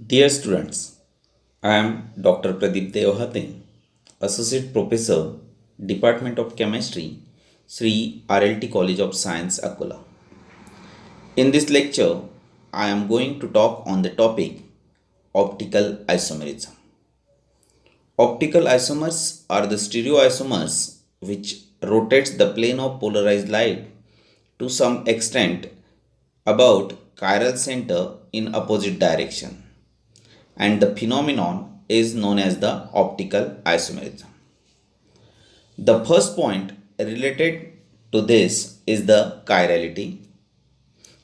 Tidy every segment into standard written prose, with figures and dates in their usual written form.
Dear students, I am Dr. Pradeep Devahate, Associate Professor, Department of Chemistry, Sri RLT College of Science, Akola. In this lecture, I am going to talk on the topic optical isomerism. Optical isomers are the stereoisomers which rotates the plane of polarized light to some extent about chiral center in opposite direction, and the phenomenon is known as the optical isomerism. The first point related to this is the chirality.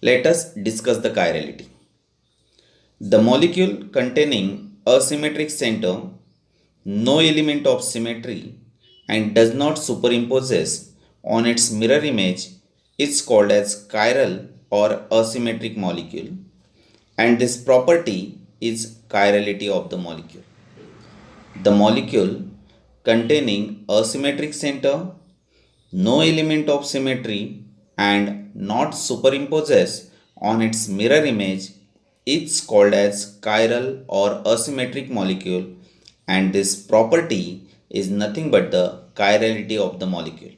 Let us discuss the chirality. The molecule containing asymmetric center, no element of symmetry, and does not superimposes on its mirror image is called as chiral or asymmetric molecule, and this property is chirality of the molecule. The molecule containing asymmetric center, no element of symmetry, and not superimposes on its mirror image is called as chiral or asymmetric molecule, and this property is nothing but the chirality of the molecule.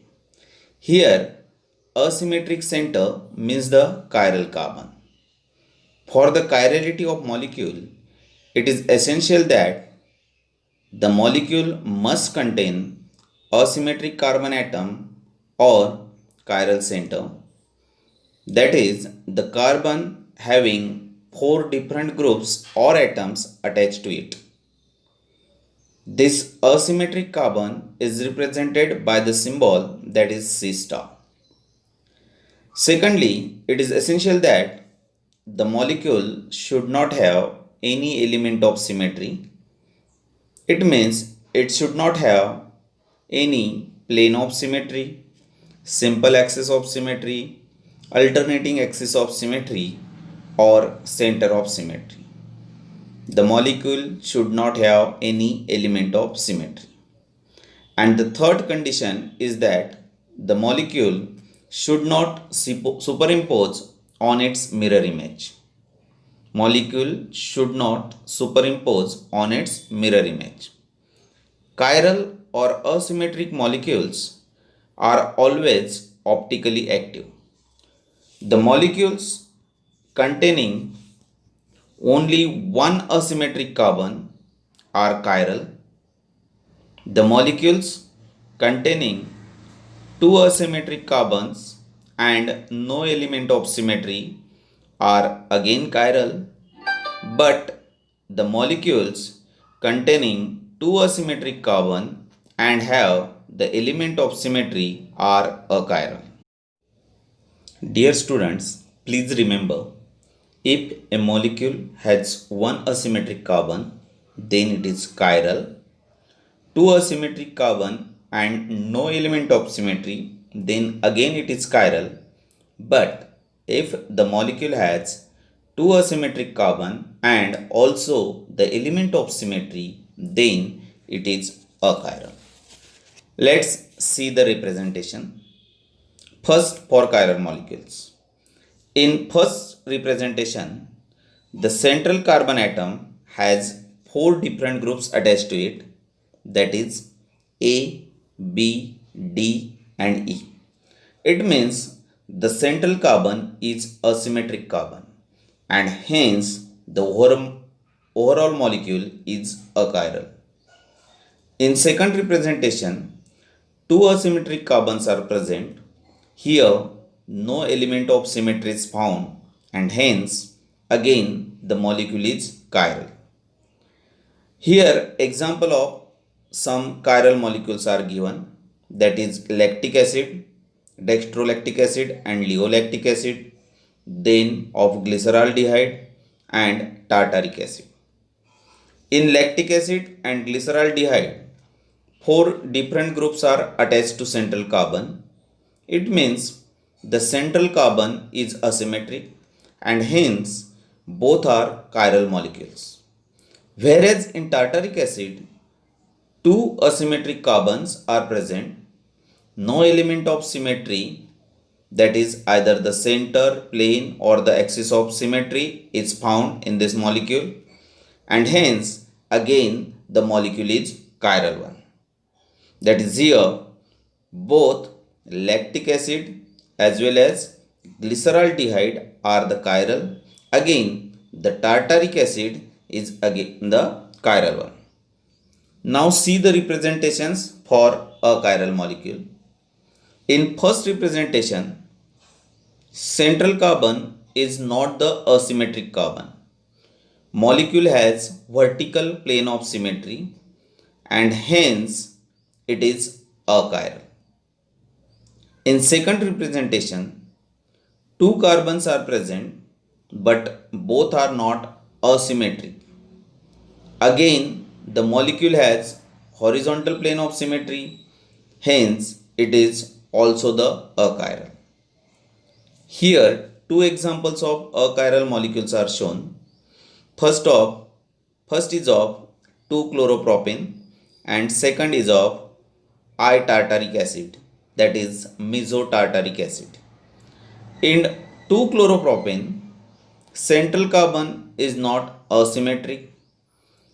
Here, asymmetric center means the chiral carbon. For the chirality of molecule, it is essential that the molecule must contain asymmetric carbon atom or chiral center, that is, the carbon having four different groups or atoms attached to it. This asymmetric carbon is represented by the symbol that is C star. Secondly, it is essential that the molecule should not have any element of symmetry. It means it should not have any plane of symmetry, simple axis of symmetry, alternating axis of symmetry, or center of symmetry. The molecule should not have any element of symmetry. And the third condition is that the molecule should not superimpose on its mirror image. Molecule should not superimpose on its mirror image. Chiral or asymmetric molecules are always optically active. The molecules containing only one asymmetric carbon are chiral. The molecules containing two asymmetric carbons and no element of symmetry are again chiral, but the molecules containing two asymmetric carbon and have the element of symmetry are achiral. Dear students, please remember, if a molecule has one asymmetric carbon, then it is chiral. Two asymmetric carbon and no element of symmetry, then again it is chiral. But if the molecule has two asymmetric carbon and also the element of symmetry, then it is achiral. Let's see the representation. First, for chiral molecules. In first representation, the central carbon atom has four different groups attached to it, that is A, B, D, and E. It means the central carbon is a symmetric carbon, and hence the overall molecule is achiral. In second representation, two asymmetric carbons are present. Here, no element of symmetry is found, and hence again the molecule is chiral. Here, example of some chiral molecules are given, that is lactic acid, dextrolactic acid, and leolactic acid, then of glyceraldehyde and tartaric acid. In lactic acid and glyceraldehyde, four different groups are attached to central carbon. It means the central carbon is asymmetric and hence both are chiral molecules. Whereas in tartaric acid, two asymmetric carbons are present, no element of symmetry, that is either the center, plane, or the axis of symmetry is found in this molecule. and hence again the molecule is chiral one. That is, here both lactic acid as well as glyceraldehyde are the chiral. Again the tartaric acid is again the chiral one. Now see the representations for a chiral molecule. In first representation, central carbon is not the asymmetric carbon. Molecule has vertical plane of symmetry and hence it is achiral. In second representation, two carbons are present but both are not asymmetric. Again the molecule has horizontal plane of symmetry, hence it is also the achiral. Here two examples of achiral molecules are shown. First is of 2-chloropropane and second is of I-tartaric acid, that is mesotartaric acid. In 2-chloropropane, central carbon is not asymmetric.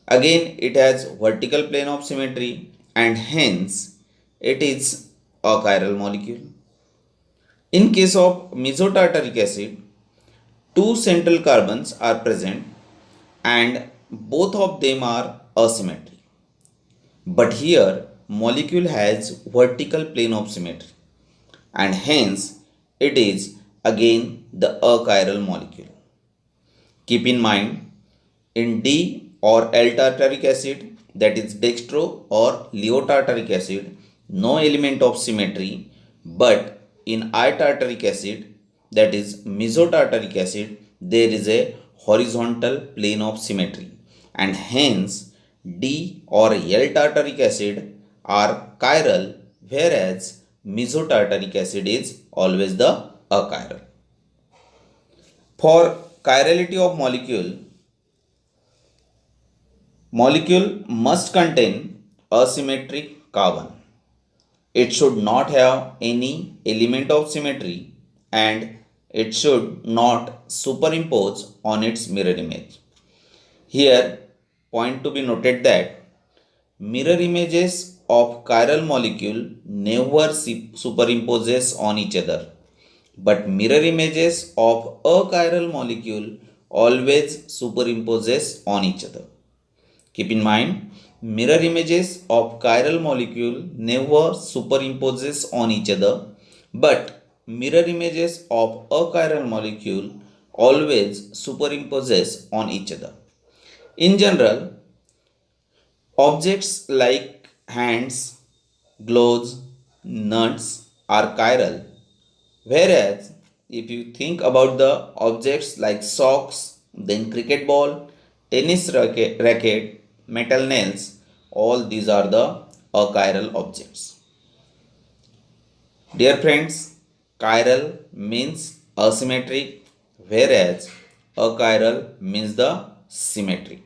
Again it has vertical plane of symmetry and hence it is a chiral molecule. In case of mesotartaric acid, two central carbons are present and both of them are asymmetric. But here molecule has vertical plane of symmetry and hence it is again the achiral molecule. Keep in mind, in D or L-tartaric acid, that is dextro or leotartaric acid, no element of symmetry, but in I-tartaric acid, that is mesotartaric acid, there is a horizontal plane of symmetry and hence D or L-tartaric acid are chiral, whereas mesotartaric acid is always the achiral. For chirality of molecule must contain asymmetric carbon. It should not have any element of symmetry and it should not superimpose on its mirror image. Here point to be noted that mirror images of chiral molecule never superimposes on each other, but mirror images of a chiral molecule always superimposes on each other. Keep in mind, mirror images of chiral molecule never superimposes on each other, but mirror images of a chiral molecule always superimposes on each other. In general, objects like hands, gloves, nuts are chiral, whereas if you think about the objects like socks, then cricket ball, tennis racket, metal nails, all these are the achiral objects. Dear friends, chiral means asymmetric, whereas achiral means the symmetric.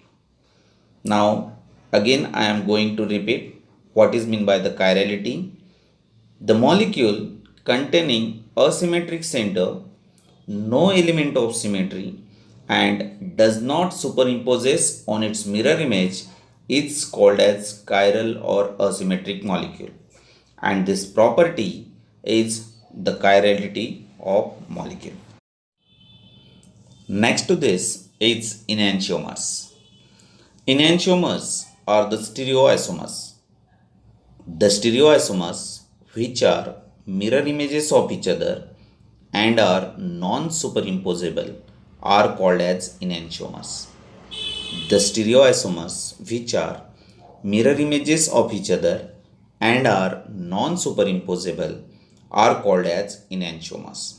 Now again I am going to repeat what is meant by the chirality. The molecule containing asymmetric center, no element of symmetry, and does not superimposes on its mirror image is called as chiral or asymmetric molecule, and this property is the chirality of molecule. Next to this is enantiomers. Enantiomers are the stereoisomers. The stereoisomers, which are mirror images of each other and are non-superimposable, are called as enantiomers. The stereoisomers, which are mirror images of each other and are non-superimposable, are called as enantiomers.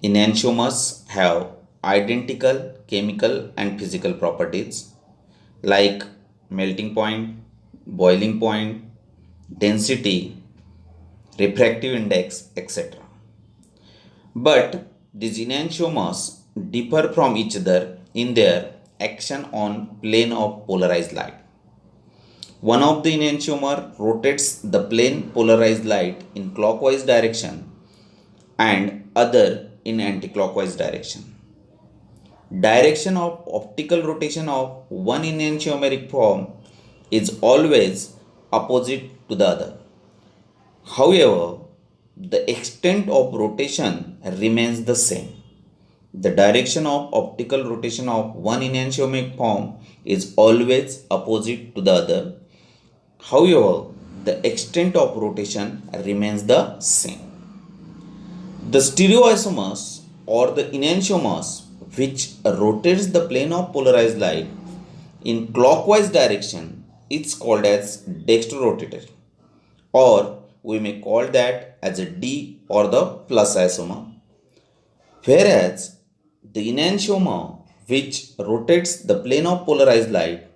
Enantiomers have identical chemical and physical properties like melting point, boiling point, density, refractive index, etc. But these enantiomers differ from each other in their action on plane of polarized light. One of the enantiomer rotates the plane polarized light in clockwise direction and other in anticlockwise direction. Direction of optical rotation of one enantiomeric form is always opposite to the other. However, the extent of rotation remains the same. The direction of optical rotation of one enantiomeric form is always opposite to the other. However, the extent of rotation remains the same. The stereoisomers or the enantiomers which rotates the plane of polarized light in clockwise direction is called as dextrorotatory, or we may call that as a D or the plus isomer, whereas the enantiomer which rotates the plane of polarized light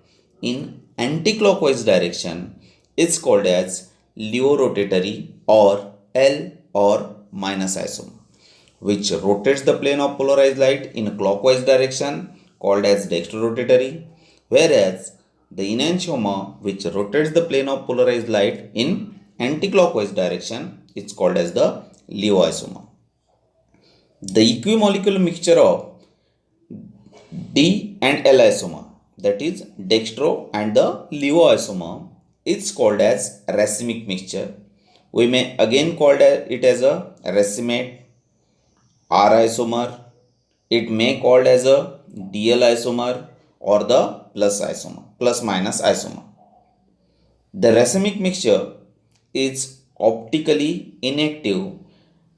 in anticlockwise direction is called as levorotatory or L or minus isomer, which rotates the plane of polarized light in a clockwise direction called as dextrorotatory, whereas the enantiomer which rotates the plane of polarized light in anticlockwise direction is called as the levoisomer. The equimolecular mixture of D and L isomer, that is dextro and the levo isomer, is called as racemic mixture. We may again call it as a racemate, R isomer. It may called as a DL isomer or the plus isomer, plus minus isomer. The racemic mixture is optically inactive,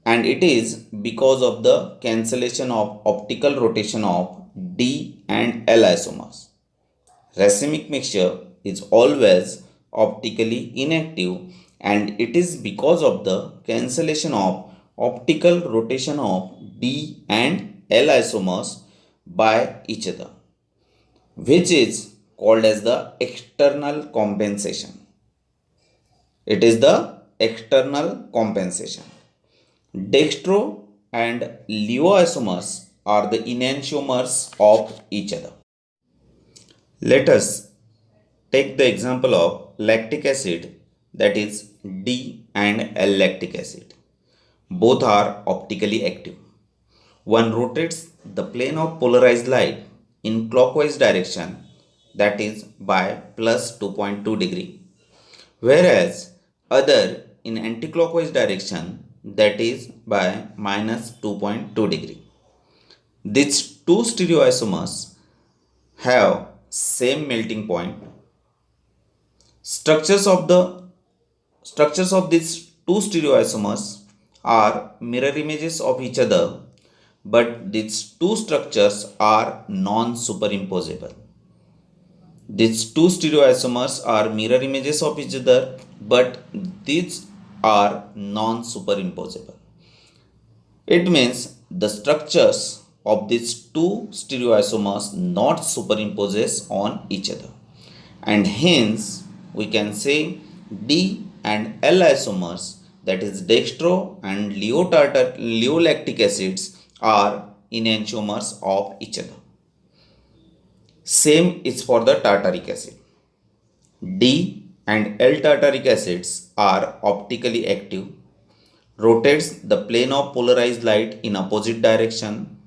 and it is because of the cancellation of optical rotation of D and L isomers. Racemic mixture is always optically inactive, and it is because of the cancellation of optical rotation of D and L isomers by each other, which is called as the external compensation. It is the external compensation. Dextro and levoisomers are the enantiomers of each other. Let us take the example of lactic acid, that is D and L lactic acid. Both are optically active. One rotates the plane of polarized light in clockwise direction, that is by plus 2.2 degree, whereas other in anticlockwise direction, that is by minus 2.2 degree. These two stereoisomers have same melting point. Structures of these two stereoisomers are mirror images of each other, but these two structures are non-superimposable. These two stereoisomers are mirror images of each other, but these are non-superimposable. It means the structures of these two stereoisomers not superimposes on each other, and hence we can say D and L isomers, that is dextro and leolactic acids, are enantiomers of each other. Same is for the tartaric acid. D and L tartaric acids are optically active, rotates the plane of polarized light in opposite direction.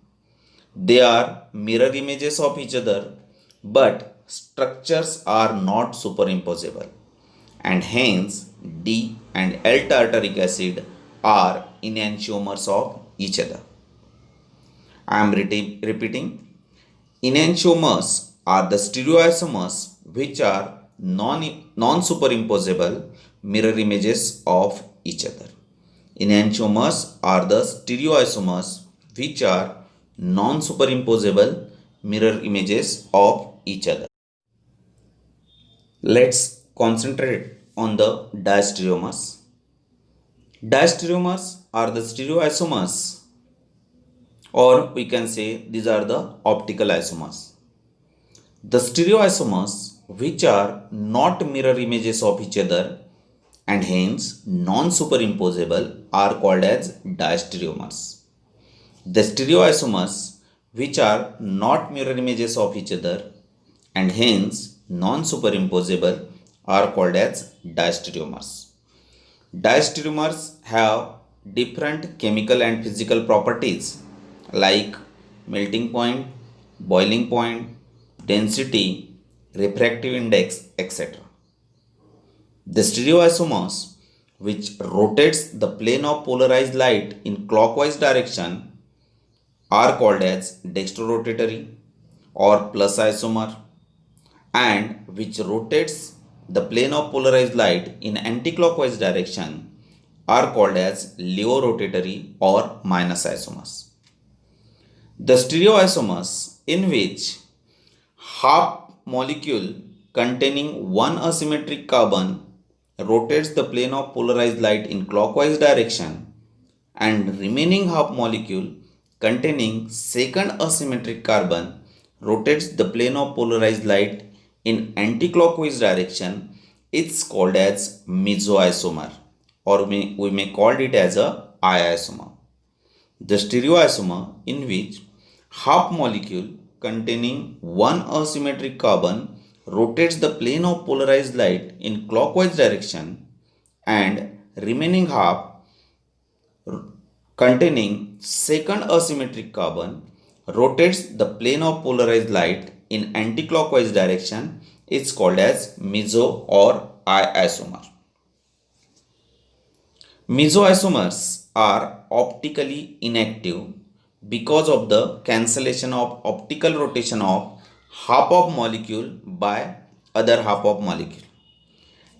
They are mirror images of each other, but structures are not superimposable, and hence D and L tartaric acid are enantiomers of each other. I am repeating. Enantiomers are the stereoisomers which are non-superimposable mirror images of each other. Enantiomers are the stereoisomers which are non-superimposable mirror images of each other. Let's concentrate on the diastereomers. Diastereomers are the stereoisomers, or we can say these are the optical isomers. The stereoisomers which are not mirror images of each other and hence non-superimposable are called as diastereomers. The stereoisomers which are not mirror images of each other and hence non-superimposable are called as diastereomers. Diastereomers have different chemical and physical properties like melting point, boiling point, density, refractive index, etc. The stereoisomers, which rotates the plane of polarized light in clockwise direction, are called as dextrorotatory or plus isomer, and which rotates the plane of polarized light in anticlockwise direction are called as levorotatory or minus isomers. The stereoisomers, in which half molecule containing one asymmetric carbon rotates the plane of polarized light in clockwise direction, and remaining half molecule containing second asymmetric carbon rotates the plane of polarized light in anticlockwise direction, it's called as mesoisomer, or we may call it as a I-isomer. The stereoisomer, in which half molecule containing one asymmetric carbon rotates the plane of polarized light in clockwise direction, and remaining half containing second asymmetric carbon rotates the plane of polarized light in anticlockwise direction, is called as meso or I-isomer. Mesoisomers are optically inactive because of the cancellation of optical rotation of half of molecule by other half of molecule,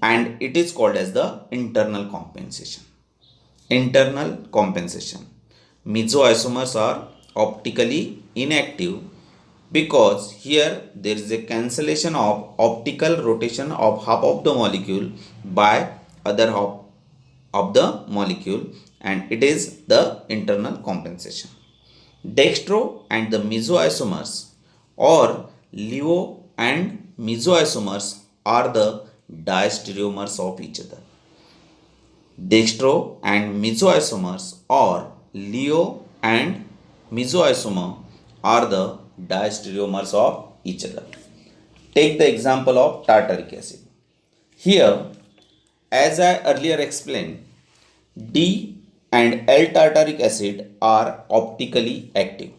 and it is called as the internal compensation. Internal compensation. Mesoisomers are optically inactive because here there is a cancellation of optical rotation of half of the molecule by other half of the molecule, and it is the internal compensation. Dextro and the mesoisomers or levo and mesoisomers are the diastereomers of each other. Dextro and mesoisomers or Leo and mesoisomer are the diastereomers of each other. Take the example of tartaric acid. Here, as I earlier explained, D and L tartaric acid are optically active.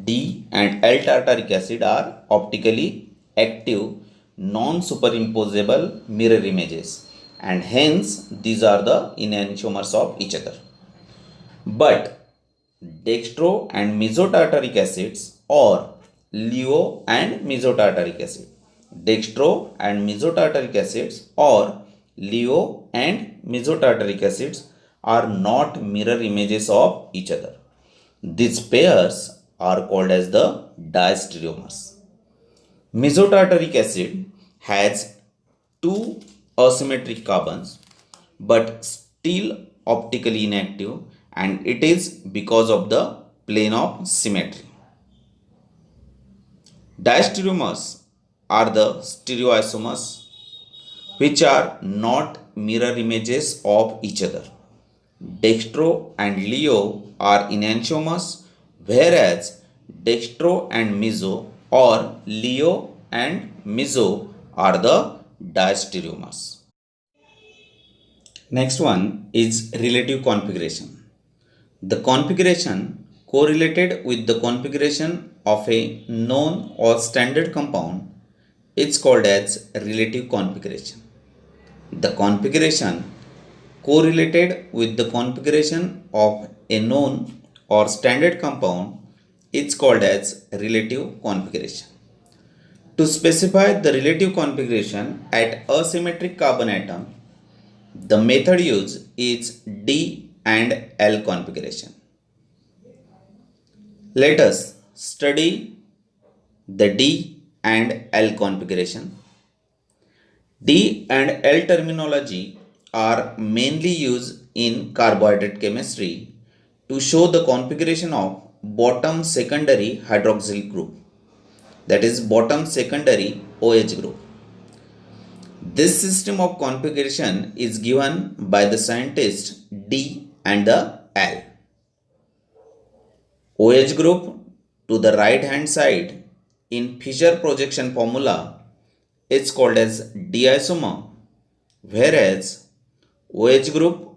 D and L tartaric acid are optically active, non-superimposable mirror images, and hence these are the enantiomers of each other. But dextro and mesotartaric acids or leo and mesotartaric acid. Dextro and mesotartaric acids or leo and mesotartaric acids are not mirror images of each other. These pairs are called as the diastereomers. Mesotartaric acid has two asymmetric carbons but still optically inactive, and it is because of the plane of symmetry. Diastereomers are the stereoisomers which are not mirror images of each other. Dextro and Leo are enantiomers, whereas dextro and meso or Leo and meso are the diastereomers. Next one is relative configuration. The configuration correlated with the configuration of a known or standard compound is called as relative configuration. The configuration correlated with the configuration of a known or standard compound is called as relative configuration. To specify the relative configuration at asymmetric carbon atom, the method used is D and L configuration. Let us study the D and L configuration. D and L terminology are mainly used in carbohydrate chemistry to show the configuration of bottom secondary hydroxyl group, that is bottom secondary OH group. This system of configuration is given by the scientist D and the L. OH group to the right hand side in Fischer projection formula is called as diisomer, whereas OH group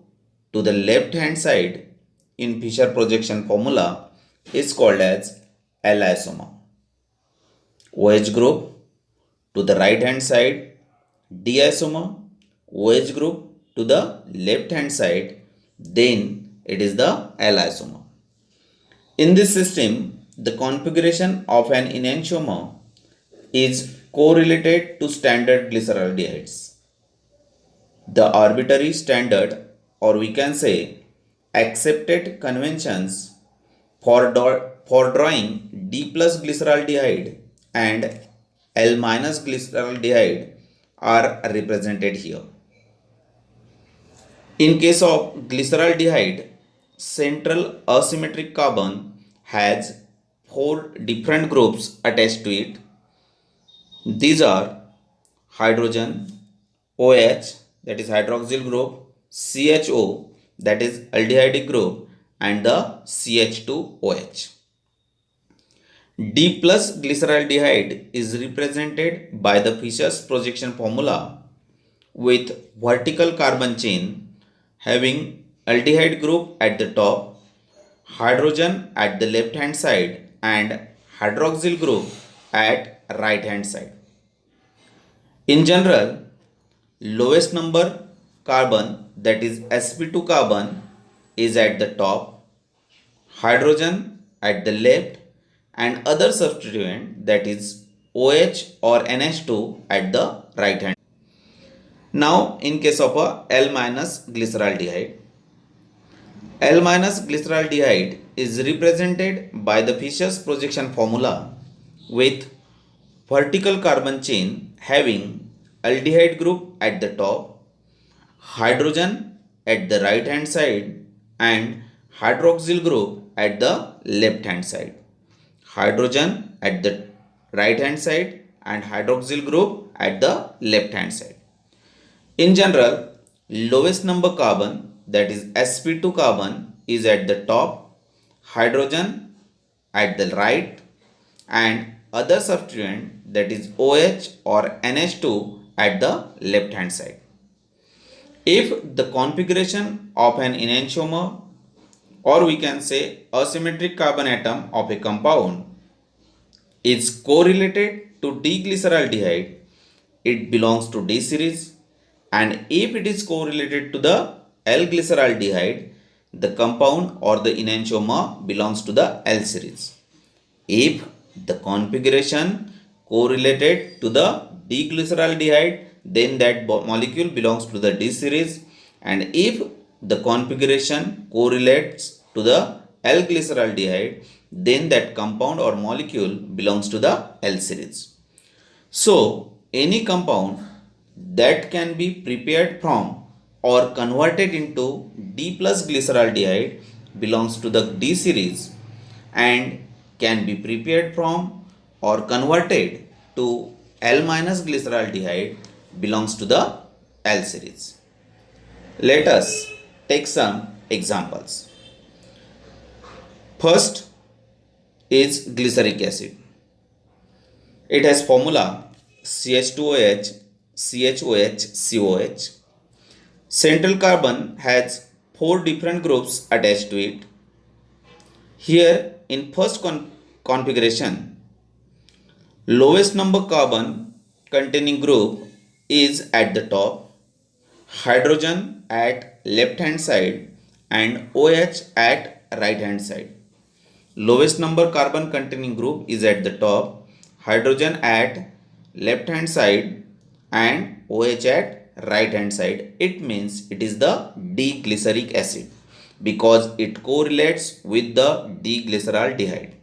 to the left hand side in Fischer projection formula is called as L isomer. OH group, to the right hand side diisomer, OH group to the left hand side, then it is the L isomer. In this system, the configuration of an enantiomer is correlated to standard glyceraldehydes. The arbitrary standard, or we can say accepted conventions for drawing D plus glyceraldehyde and L minus glyceraldehyde are represented here. In case of glyceraldehyde, central asymmetric carbon has four different groups attached to it. These are hydrogen, OH, that is hydroxyl group, CHO, that is aldehydic group, and the CH2OH. D plus glyceraldehyde is represented by the Fischer's projection formula with vertical carbon chain having aldehyde group at the top, hydrogen at the left hand side, and hydroxyl group at right hand side. In general, lowest number carbon, that is sp2 carbon, is at the top, hydrogen at the left, and other substituent, that is OH or NH2, at the right hand. Now, in case of a L minus glyceraldehyde, L minus glyceraldehyde is represented by the Fischer's projection formula with vertical carbon chain having aldehyde group at the top, hydrogen at the right hand side, and hydroxyl group at the left hand side. Hydrogen at the right hand side and hydroxyl group at the left hand side. In general, lowest number carbon, that is sp2 carbon, is at the top, hydrogen at the right, and other substituent, that is OH or NH2, at the left hand side. If the configuration of an enantiomer, or we can say asymmetric carbon atom of a compound, is correlated to D-glyceraldehyde, it belongs to D series, and if it is correlated to the L-glyceraldehyde, the compound or the enantiomer belongs to the L series. If the configuration correlated to the D-glyceraldehyde, then that molecule belongs to the D series, and if the configuration correlates to the L-glyceraldehyde, then that compound or molecule belongs to the L series. So, any compound that can be prepared from or converted into D plus glyceraldehyde belongs to the D series, and can be prepared from or converted to L minus glyceraldehyde belongs to the L series. Let us take some examples. First is glyceric acid. It has formula CH2OH, CHOH, COH. Central carbon has four different groups attached to it. Here in first configuration, lowest number carbon containing group is at the top, hydrogen at left hand side, and OH at right hand side. Lowest number carbon containing group is at the top, hydrogen at left hand side, and OH at right hand side. It means it is the D-glyceric acid because it correlates with the D-glyceraldehyde.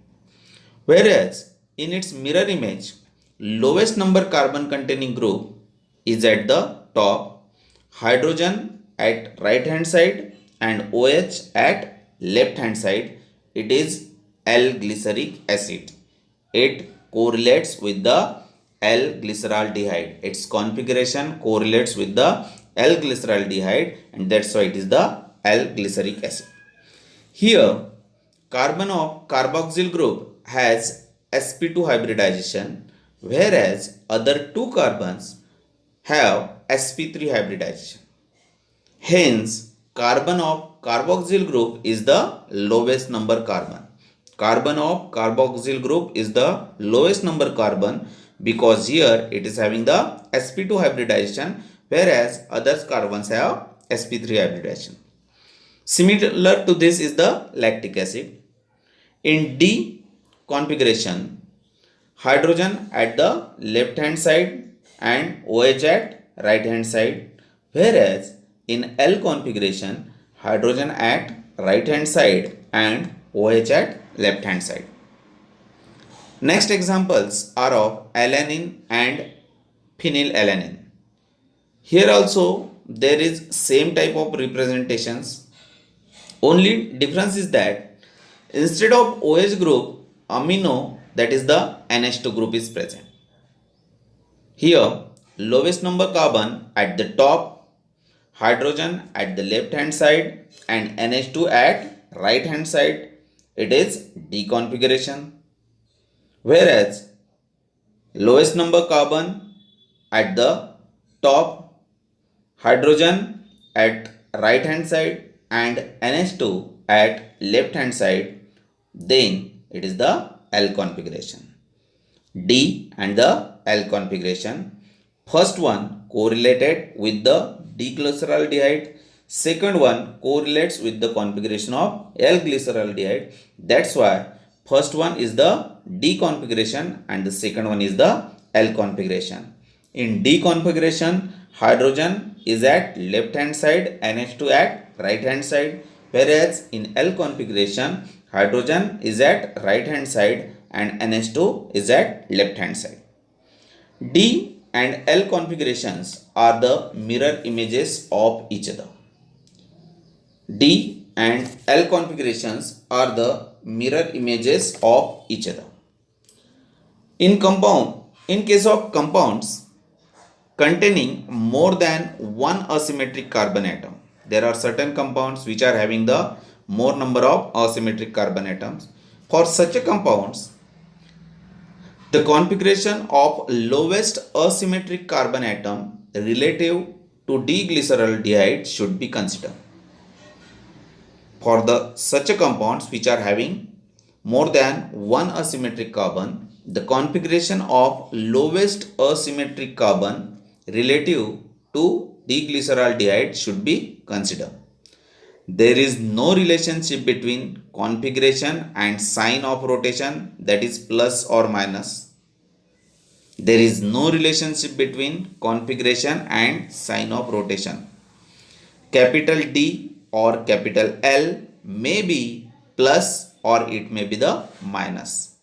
Whereas in its mirror image, lowest number carbon containing group is at the top, hydrogen at right hand side, and OH at left hand side. It is L-glyceric acid. It correlates with the L-glyceraldehyde. Its configuration correlates with the L-glyceraldehyde, and that's why it is the L-glyceric acid. Here, carbon of carboxyl group has sp2 hybridization, whereas other two carbons have sp3 hybridization. Hence, carbon of carboxyl group is the lowest number carbon. carbon of carboxyl group is the lowest number carbon because here it is having the sp2 hybridization, whereas other carbons have sp3 hybridization. Similar to this is the lactic acid. In D configuration, hydrogen at the left hand side and OH at right hand side, whereas in L configuration, hydrogen at right hand side and OH at left hand side. Next examples are of alanine and phenylalanine. Here also there is same type of representations. Only difference is that instead of OH group, amino, that is the NH2 group, is present. Here lowest number carbon at the top, hydrogen at the left hand side and NH2 at right hand side, it is D configuration. Whereas lowest number carbon at the top, hydrogen at right hand side and NH2 at left hand side, then it is the L configuration. D and the L configuration. First one correlated with the D-glyceraldehyde. Second one correlates with the configuration of L-glyceraldehyde. That's why first one is the D configuration and the second one is the L configuration. In D configuration, hydrogen is at left hand side, NH2 at right hand side, whereas in L configuration, hydrogen is at right hand side and NH2 is at left hand side. D and L configurations are the mirror images of each other. D and L configurations are the mirror images of each other. In case of compounds containing more than one asymmetric carbon atom, there are certain compounds which are having the more number of asymmetric carbon atoms. For such a compounds, the configuration of lowest asymmetric carbon atom relative to D-glyceraldehyde should be considered. For such a compounds which are having more than one asymmetric carbon, the configuration of lowest asymmetric carbon relative to D-glyceraldehyde should be considered. There is no relationship between configuration and sign of rotation, that is plus or minus. There is no relationship between configuration and sign of rotation. Capital D or capital L may be plus or it may be the minus.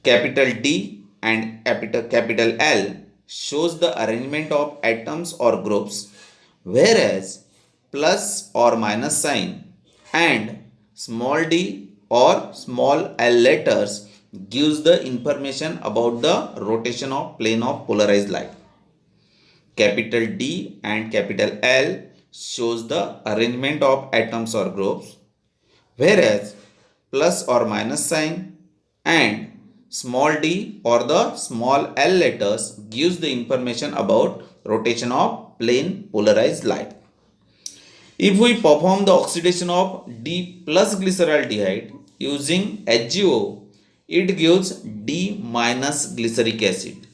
Capital D and capital L shows the arrangement of atoms or groups, whereas plus or minus sign and small d or small l letters gives the information about the rotation of plane of polarized light. Capital D and capital L shows the arrangement of atoms or groups, whereas plus or minus sign and small d or the small l letters gives the information about rotation of plane polarized light. If we perform the oxidation of D plus glyceraldehyde using HgO, it gives D minus glyceric acid.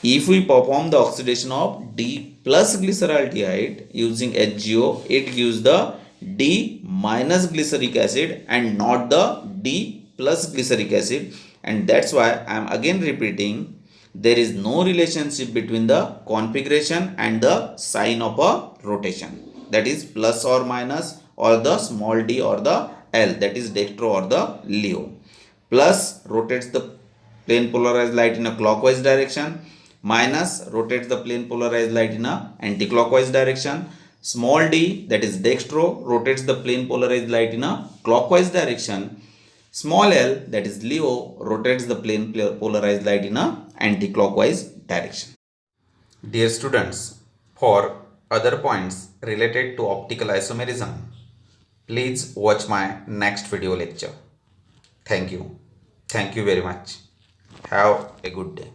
If we perform the oxidation of D plus glyceraldehyde using HgO, it gives the D minus glyceric acid and not the D plus glyceric acid, and that's why I am again repeating, there is no relationship between the configuration and the sign of a rotation, that is plus or minus or the small d or the L, that is dextro or the Leo. Plus rotates the plane polarized light in a clockwise direction, minus rotates the plane polarized light in a anti-clockwise direction. Small d, that is dextro, rotates the plane polarized light in a clockwise direction. Small l, that is Leo, rotates the plane polarized light in a anti-clockwise direction. Dear students, for other points related to optical isomerism, please watch my next video lecture. Thank you. Thank you very much. Have a good day.